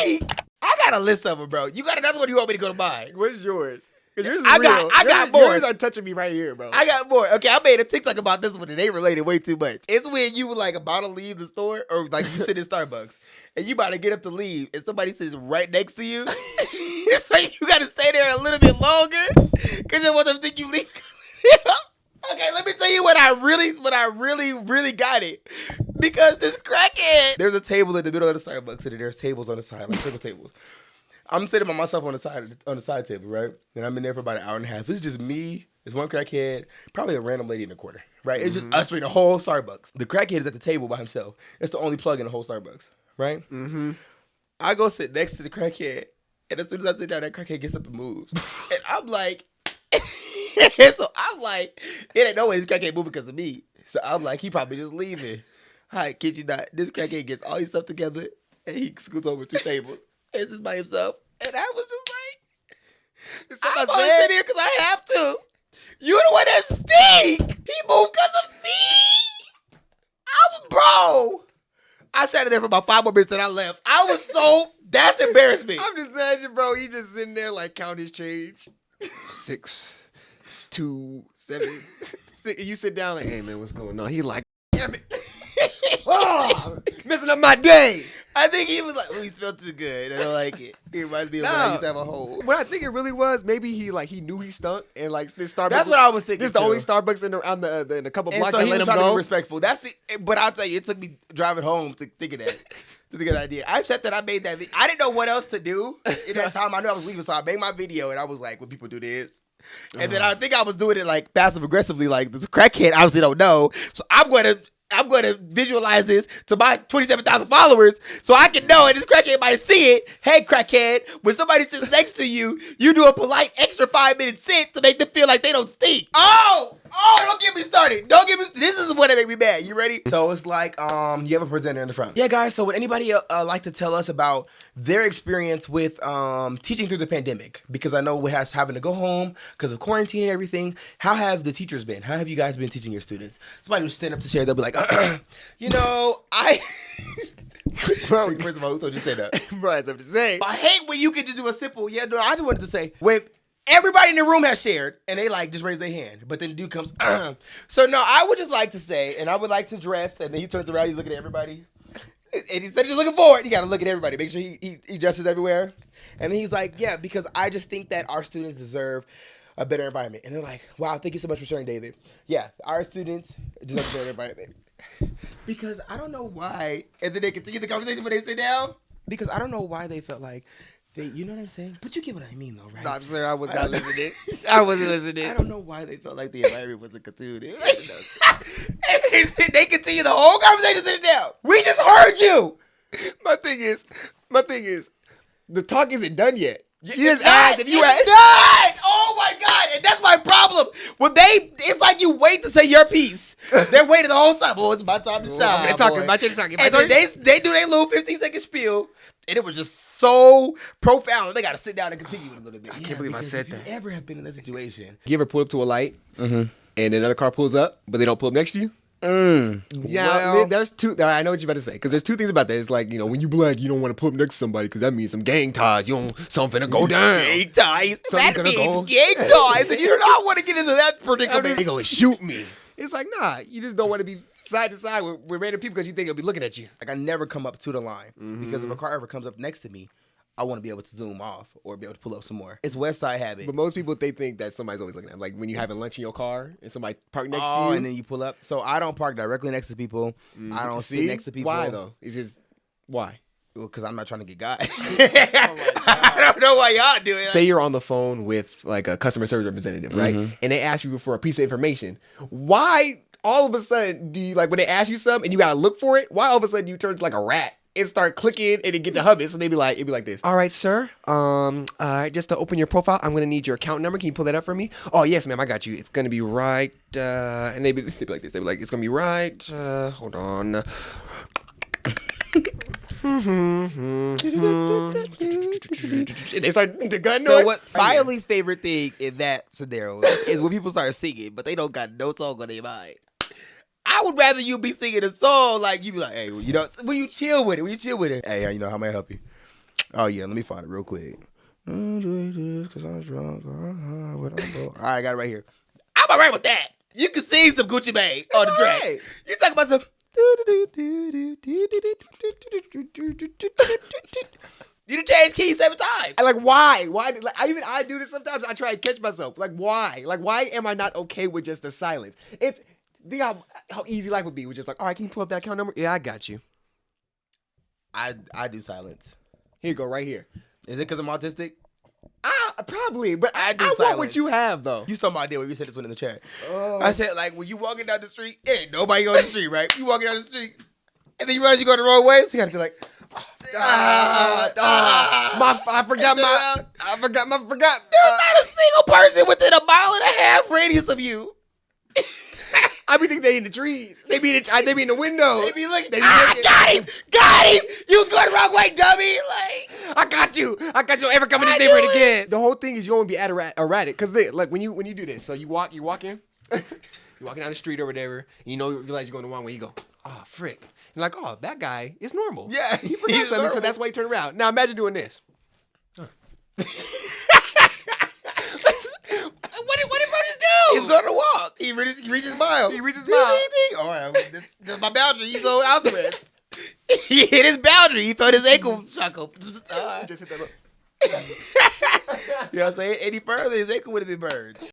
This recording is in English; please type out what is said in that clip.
stink. I got a list of them, bro. You got another one? You want me to go to mine? What's yours? Yours is I real. got more. Yours are touching me right here, bro. I got more. Okay, I made a TikTok about this one and they related way too much. It's when you were like about to leave the store or like you sit in Starbucks and you about to get up to leave and somebody sits right next to you. It's like you got to stay there a little bit longer because you want them to think you leave. Okay, let me tell you what I really got it. Because this crackhead, there's a table in the middle of the Starbucks and there's tables on the side, like single tables. I'm sitting by myself on the side table, right? And I'm in there for about an hour and a half. It's just me, there's one crackhead, probably a random lady in the corner, right? It's just us in the whole Starbucks. The crackhead is at the table by himself. It's the only plug in the whole Starbucks, right? Mm-hmm. I go sit next to the crackhead, and as soon as I sit down, that crackhead gets up and moves. And I'm like, so I'm like, it ain't no way this crackhead moving because of me. So I'm like, he probably just leaving. I kid you not. This crackhead gets all his stuff together, and he scoots over 2 tables. And it's just by himself. And I was just like, I'm only sitting here because I have to. You the one that stink. He moved because of me. Bro. I sat in there for about 5 more minutes and I left. I was so, that's embarrassment. I'm just saying, bro, he just sitting there like counting his change. 6, 2, 7, 6. And you sit down like, hey man, what's going on? He like, damn it. Oh, messing up my day. I think he was like, oh, he smelled too good. I don't like it. It reminds me of when I used to have a hole. What I think it really was, maybe he knew he stunk and like this Starbucks. That's what I was thinking. This is the only Starbucks in a couple blocks. So that he let was him trying to go. be respectful. That's the. But I'll tell you, it took me driving home to think of that. To think of that idea. I said that I made that. I didn't know what else to do in that time. I knew I was leaving, so I made my video and I was like, when people do this. And then I think I was doing it like passive aggressively, like this crackhead obviously don't know. So I'm going to visualize this to my 27,000 followers so I can know, and this crackhead might see it. Hey, crackhead, when somebody sits next to you, you do a polite extra 5-minute sit to make them feel like they don't stink. Oh, don't get me started. This is what make me mad. You ready? So it's like, you have a presenter in the front. Yeah, guys, so would anybody like to tell us about their experience with teaching through the pandemic? Because I know what has having to go home because of quarantine and everything. How have the teachers been? How have you guys been teaching your students? Somebody will stand up to share, they'll be like, you know, Bro, first of all, who told you to say that? Bro, that's something to say. I hate when you can just do a simple, yeah, no, I just wanted to say, when everybody in the room has shared, and they like just raise their hand, but then the dude comes, So no, I would just like to say, and I would like to dress, and then he turns around, he's looking at everybody, and he said he's looking forward, you gotta look at everybody, make sure he dresses everywhere, and then he's like, yeah, because I just think that our students deserve a better environment. And they're like, wow, thank you so much for sharing, David. Yeah, our students deserve a better environment. Because I don't know why, and then they continue the conversation when they sit down, because I don't know why they felt like, you know what I'm saying? But you get what I mean, though, right? No, I'm sorry, I was not listening. I wasn't listening. I don't know why they felt like the environment was a cartoon. They continue the whole conversation sitting down. We just heard you. My thing is, the talk isn't done yet. You just asked if you asked. Oh my God. And that's my problem. Well, it's like you wait to say your piece. They're waiting the whole time. Oh, it's my time to shine. They're talking, my turn to talk. And then they do their little 15-second spiel. And it was just so profound. They got to sit down and continue it a little bit. I can't believe I said that. If you ever have been in that situation. You ever pull up to a light and another car pulls up, but they don't pull up next to you? Yeah, well, there's two. I know what you're about to say, because there's two things about that. It's like, you know, when you black, you don't want to pull up next to somebody because that means some gang ties. You don't, something finna go down. Gang ties. That means gang ties, and you do not want to get into that predicament. They gonna shoot me. It's like, nah, you just don't want to be side to side with random people because you think they'll be looking at you. Like, I never come up to the line because if a car ever comes up next to me, I want to be able to zoom off or be able to pull up some more. It's West Side habit. But most people, they think that somebody's always looking at them. Like when you're having lunch in your car and somebody parked next to you. And then you pull up. So I don't park directly next to people. I don't sit next to people. Why though? It's just, why? Well, because I'm not trying to get got. I don't know why y'all do it. Say you're on the phone with like a customer service representative, right? And they ask you for a piece of information. Why all of a sudden do you, like when they ask you something and you got to look for it, why all of a sudden you turn like a rat? And start clicking and then get to hub it. So it'd be like this. All right, sir. Just to open your profile, I'm gonna need your account number. Can you pull that up for me? Oh yes, ma'am, I got you. It's gonna be right. And they'd be like this. They'd be like, it's gonna be right. Hold on. They start the gun noise. So what my least favorite thing in that scenario is when people start singing, but they don't got no song on their mind. I would rather you be singing a song like you be like, hey, you know, when you chill with it, Hey, you know, how may I help you? Oh yeah, let me find it real quick. Cause I'm drunk. But I'm bored. All right, I got it right here. I'm alright with that. You can see some Gucci Mane on the track. Right. You talking about some. You done changed keys 7 times. I like why? Why? Like I do this sometimes. I try to catch myself. Like why? Like why am I not okay with just the silence? It's think how easy life would be. We're just like, all right, can you pull up that account number? Yeah, I got you. I do silence. Here you go, right here. Is it because I'm autistic? Probably, but I do want silence. what you have though. You saw my idea when you said this one in the chat. I said, like, when you walking down the street, ain't nobody on the street, right? You walking down the street, and then you realize you going the wrong way, so you gotta be like, I forgot. There's not a single person within a 1.5 mile radius of you. I be thinking they in the trees. They be in the window. They be looking. They be Got looking. him! Got him! You was going the wrong way, dummy! Like, I got you. Don't ever come in this neighborhood again. The whole thing is you don't want to be erratic because like when you do this, so you walk in, you're walking down the street or whatever, and you realize you're going the wrong way. You go, oh frick. You're like, oh, that guy is normal. Yeah, he forgot he's something, normal. so that's why he turned around. Now imagine doing this. What did Brothers do? he's going to walk. He reaches mile. He reaches mile. All right, this is my boundary. He's on house arrest. He hit his boundary. He felt his ankle chuckle. Just hit that up. You know what I'm saying? Any further, his ankle would have been burned.